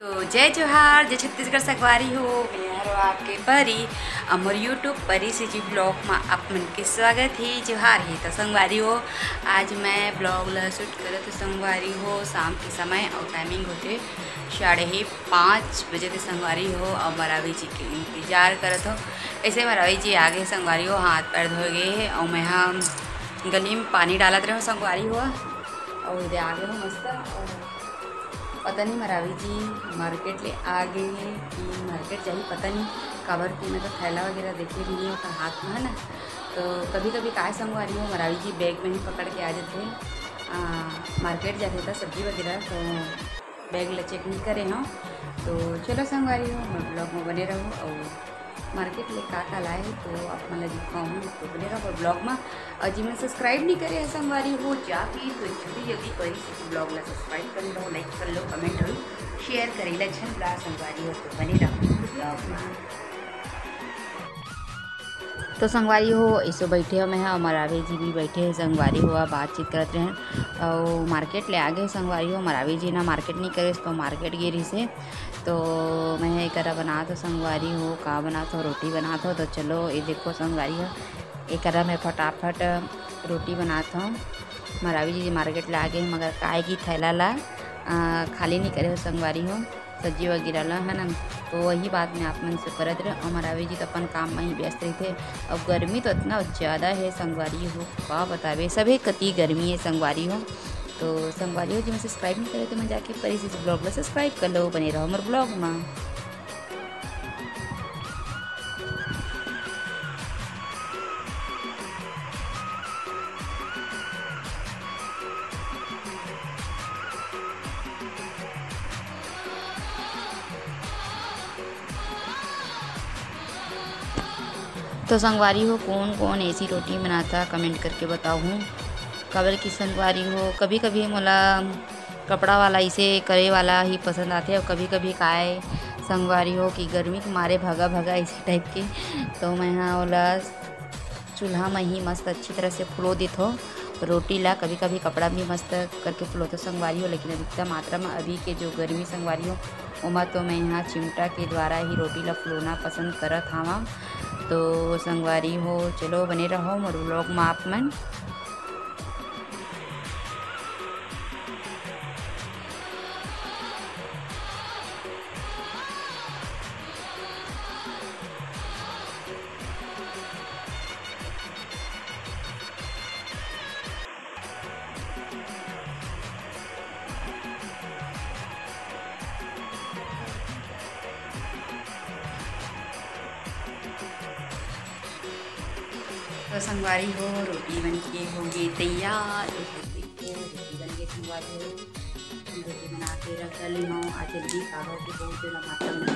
तो जय जोहार, जय छत्तीसगढ़ संगवारी हो। मैं हरो आपके परी अमर यूट्यूब परी से जी ब्लॉग में आप मन के स्वागत ही। जोहार ही तो संगवारी हो। आज मैं ब्लॉग ला शूट करे तो संगवारी हो शाम के समय और टाइमिंग होते 5:30 बजे थे संगवारी हो। और मरावी जी के इंतजार करत हो। ऐसे मरावी जी आगे संगवारी हो, हाथ पैर धो गए और मैं हम गली में पानी डालत रहे हो संगवारी हो। और इधर आगे हो मस्त। और पता नहीं मरावी जी मार्केट ले आ गए हैं कि मार्केट चाहिए, पता नहीं कवर की मैं तो थैला वगैरह देखे भी नहीं होता हाथ में है ना। तो कभी कभी काय संगवारी हो मरावी जी बैग में ही पकड़ के आ जाते हैं। मार्केट जाते था सब्जी वगैरह तो बैग ले चेक नहीं करे हों। तो चलो संगवारी हो मैं ब्लॉग में बने रहूँ और मार्केट ले का लाए तो आप मतलब दिखाऊँ तो बने रहो ब्लॉग में। और जी मैंने सब्सक्राइब नहीं करे संगवारी हो जाके तो जल्दी जल्दी करी ब्लॉग ला सब्सक्राइब कर लो, लाइक कर लो, कमेंट करो, शेयर करे लक्षण ब्ला संगवारी हो तो बने रहो ब्लॉग में। तो संगवारी हो ऐसो बैठे हो मैं और मरावी जी भी बैठे हैं संगवारी हुआ बातचीत करते हैं। और मार्केट ले आगे संगवारी हो मरावी जी ना मार्केट नहीं करे तो मार्केट गिरी से। तो मैं एक बना तो संगवारी हो का बना तो रोटी बना तो चलो ये देखो संगवारी हो एक मैं फटाफट रोटी बनाता हूँ। मरावी जी मार्केट ला आगे मगर काय की थैला ला खाली नहीं करे हो संगवारी हो सब्जी वगैरह ला है ना। तो वही बात मैं आप मन से करत रहे और मरावी जी तो अपन काम में ही व्यस्त रहते। अब गर्मी तो इतना ज़्यादा है संगवारी हो का बतावे सभी कति गर्मी है संगवारी हो। तो संगवारी हो जी मैं सब्सक्राइब नहीं करे तो मैं जाके परी से ब्लॉग में सब्सक्राइब कर लो, बने रहो हमारे ब्लॉग में। तो संगवारी हो कौन कौन ऐसी रोटी बनाता कमेंट करके बताओ हूँ। कबर की संगवारी हो कभी कभी मोला कपड़ा वाला इसे करे वाला ही पसंद आते और कभी कभी काय संगवारी हो कि गर्मी के मारे भगा भगा इसी टाइप के। तो मैं हाँ ओला चूल्हा में ही मस्त अच्छी तरह से फुलो देत हो रोटी ला। कभी कभी कपड़ा भी मस्त करके फुलो तो संगवारी हो, लेकिन अधिकतर मात्रा में अभी के जो गर्मी संगवारी हो उमा तो मैं यहाँ चिमटा के द्वारा ही रोटी ला फुलोना पसंद करत हवा। तो संगवारी हो चलो बने रहो मोर ब्लॉग में आप मन। तो संगवारी हो रोटी बन के होगी तैयार। रोटी बन के संगवारी हो रोटी बना के रख ली हूँ आज जल्दी कागज के बहुत ज़्यादा मात्रा में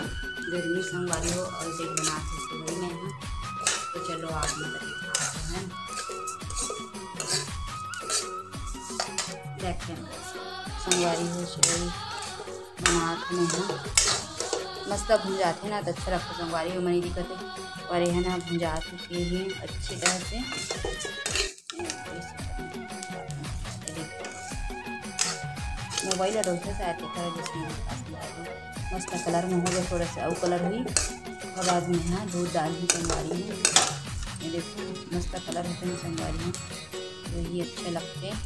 गर्मी संगवारी हो और इसे बना के वही में है। तो चलो आप मतलब देखते हैं संगवारी हो चलो बनाते हैं मस्त भून जाते ना तो अच्छा लगता संगवारी हो मनी दिक्कत है। और यह ना भुंजा चुके हैं अच्छी तरह से। मोबाइल रोसे से आते था जिसमें मस्त कलर में हो गया थोड़ा सा और कलर हुई और बाद में यहाँ दूध डाल दी संगवारी में। ये देखो मस्त कलर होते हैं संगवारी में तो ये अच्छे लगते हैं।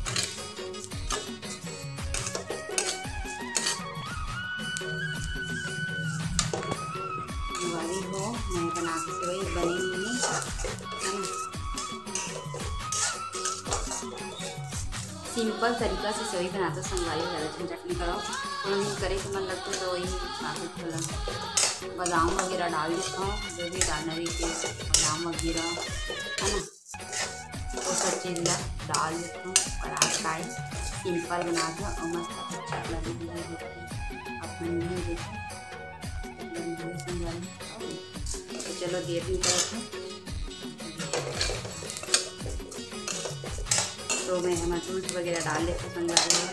हो मैं बना के सेवई बनी नहीं है ना। सिंपल तरीका से सेवई बनाते संगवारी ज़्यादा झंझट नहीं करो थोड़ा नहीं करे तो मन लगता तो वही काफ़ी बादाम वगैरह डाल देता हूँ जो भी डालना रही बादाम वगैरह है ना वो सब चीज़ डाल देता हूँ और आज खाए सिंपल बना दो और मस्त अच्छा लगे अपन नहीं देखो संगवारी। तो चलो देर नहीं करते तो मैं मसूर वगैरह डाल लेते संगवारी में।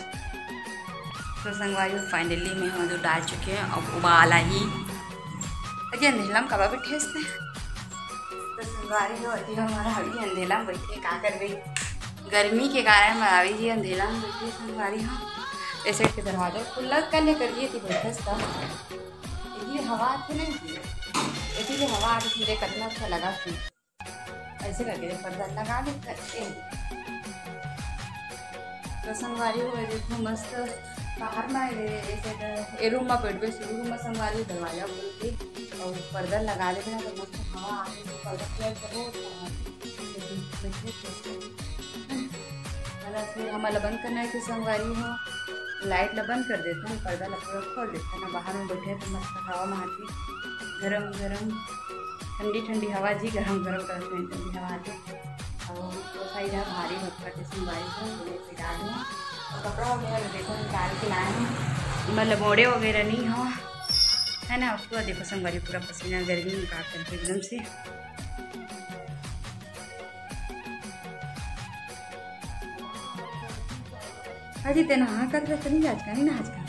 तो संगवारी फाइनली मैं मधुर डाल चुके हैं अब उबाला ही अजी अंधेला में कबाब ठेसते हैं। तो संगवारी हो अभी हमारा अभी अंधेला में बैठे का कर गई गर्मी के कारण मरावी जी अंधेला में बैठे संगवारी हो। ऐसे के दरवाजा खुला करने कर दिए थी बैठस था ये हवा आती नहीं थी इसीलिए हवा आती थी कितना अच्छा लगा थी ऐसे करके पर्दा लगा देते तो संगवारी हुए देखो मस्त बाहर में ऐसे रूम में बैठ गए रूम में संगवारी दरवाजा खोल के और पर्दा लगा देते ना तो मस्त हवा आती है पर्दा क्लियर करो फिर हमारा बंद करना है कि संगवारी हो लाइट ला बंद कर देते हैं पर्दा ला पूरा खोल देते हैं ना बाहर में बैठे तो मस्त हवा में आती गरम गरम ठंडी ठंडी हवा जी गरम गरम करते हैं ठंडी हवा आती और वो साइड है भारी भक्का के संगवारी को फिर डाल दूँ और कपड़ा वगैरह देखो निकाल के लाए हैं मतलब मोड़े वगैरह नहीं हो है ना उसको देखो संगवारी पूरा पसीना गर्मी में काट करके एकदम से हाजी तेना हाँ का तो नहीं आज का नहीं ना आज का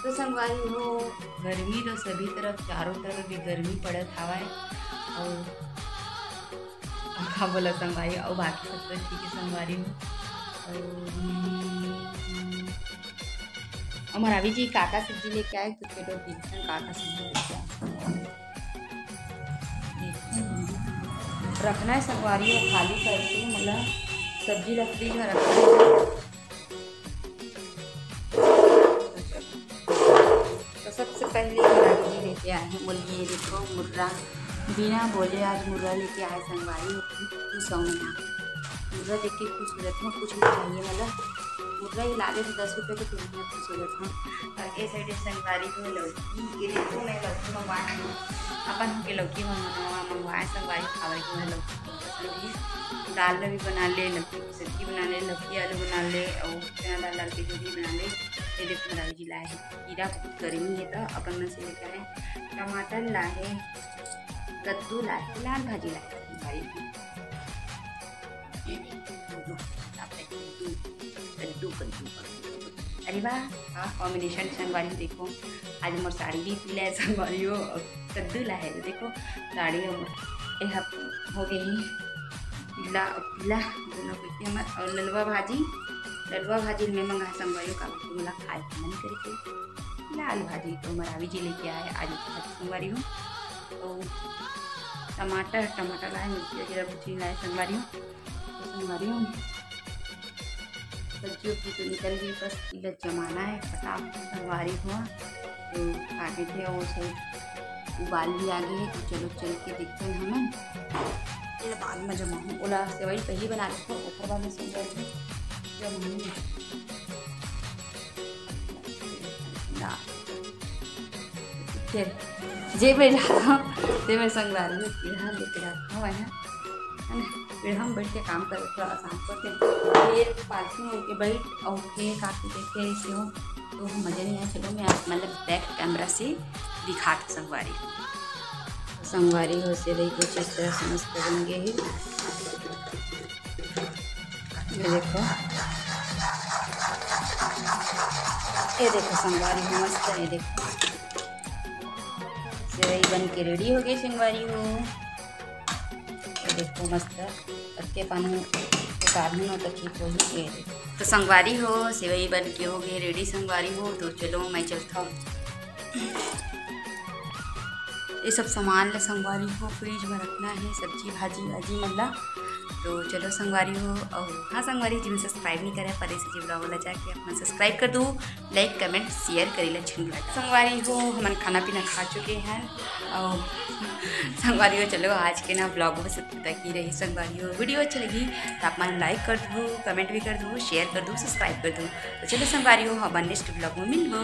तो संगवारी हो गर्मी तो सभी तरफ चारों तरफ भी गर्मी पड़त हवा है और का बोला संगवारी और बाकी सब तो ठीक है संगवारी हो हमारा अभी जी काका सब्जी लेके आए तो पेटो देखते काका सब्जी लेके आए रखना है संगवारी हो खाली करके मतलब सब्जी ला फ्रिज में रखना है सबसे पहले मुर्गा जी लेके आए हैं मुर्गी ये देखो मुर्रा बिना बोले आज मुर्गा लेके आए संगवारी खुश हो मैं मुर्गा देख के खुश हो जाती हूँ कुछ नहीं चाहिए मतलब मुर्गा ही ला दे तो 10 रुपये के तुरंत में खुश हो जाता हूँ और ये साइड संगवारी को लौकी ये देखो मैं लौकी मंगवाए अपन के लौकी मंगवाए संगवारी खावे को मैं लौकी पसंद दाल में भी बना ले लौकी की सब्जी बना ले लौकी आलू बना ले और चना दाल डाल के जो भी बना ले ये देखो मेरा जी लाए है खीरा गर्मी है तो अपन में से लेकर आए टमाटर लाए कद्दू लाए लाल भाजी लाए भाई कद्दू अरे वाह हाँ कॉम्बिनेशन संगवारी देखो आज मोर साड़ी भी पीला है संगवारी हो कद्दू लाए देखो साड़ी हो गई पीला पीला दोनों पीते हमारे और ललवा भाजी में मंगा संगवारी का मला खाए मन करके लाल भाजी तो मरावी जी लेके आए आज संगवारी हूँ तो टमाटर लाए मिर्ची वगैरह भुजी लाए संगवारी हूँ तो संगवारी हूँ सब्जियों की तो निकल गई बस इधर जमाना है फटाफट संगवारी हुआ तो काटे थे और सही उबाल भी आ गए तो चलो चल के देखते हैं हमें ये बाद में जमाऊँ ओला सेवई पहले बना लेते हैं ऊपर बाद में संगवारी फिर जे मैं संगवारी में पीढ़ा लेके रखा हुआ है ना फिर हम बैठ के काम कर थोड़ा आसान करते हैं फिर पालतू में उनके बैठ और फिर काफ़ी देखते ऐसे हो तो मज़ा नहीं आया चलो मैं मतलब बैक कैमरा से दिखाते संगवारी हो से रही कुछ इस तरह से मस्त बन गए हैं ये देखो संगवारी हो मस्त है देखो सेवई बन के रेडी हो गई संगवारी हो ये देखो मस्त के पानी उतारनी हो तो ठीक हो ही तो संगवारी हो सेवई बन के हो गई रेडी संगवारी हो तो चलो मैं चलता हूँ ये सब सामान ले संगवारी हो फ्रिज में रखना है सब्जी भाजी मतलब तो चलो संगवारी हो और हाँ संगवारी जी में सब्सक्राइब नहीं करे पर ऐसे जी ब्लॉग वाला जाके अपना सब्सक्राइब कर दो लाइक कमेंट शेयर करेला झुंझुला संगवारी हो हम खाना पीना खा चुके हैं और संगवारी हो चलो आज के ना ब्लॉग बस तक ही रही संगवारी हो वीडियो अच्छी लगी तो आप मन लाइक कर दो कमेंट भी कर दो शेयर कर दो सब्सक्राइब कर दो तो चलो संगवारी हो हम नेक्स्ट ब्लॉग में मिलो।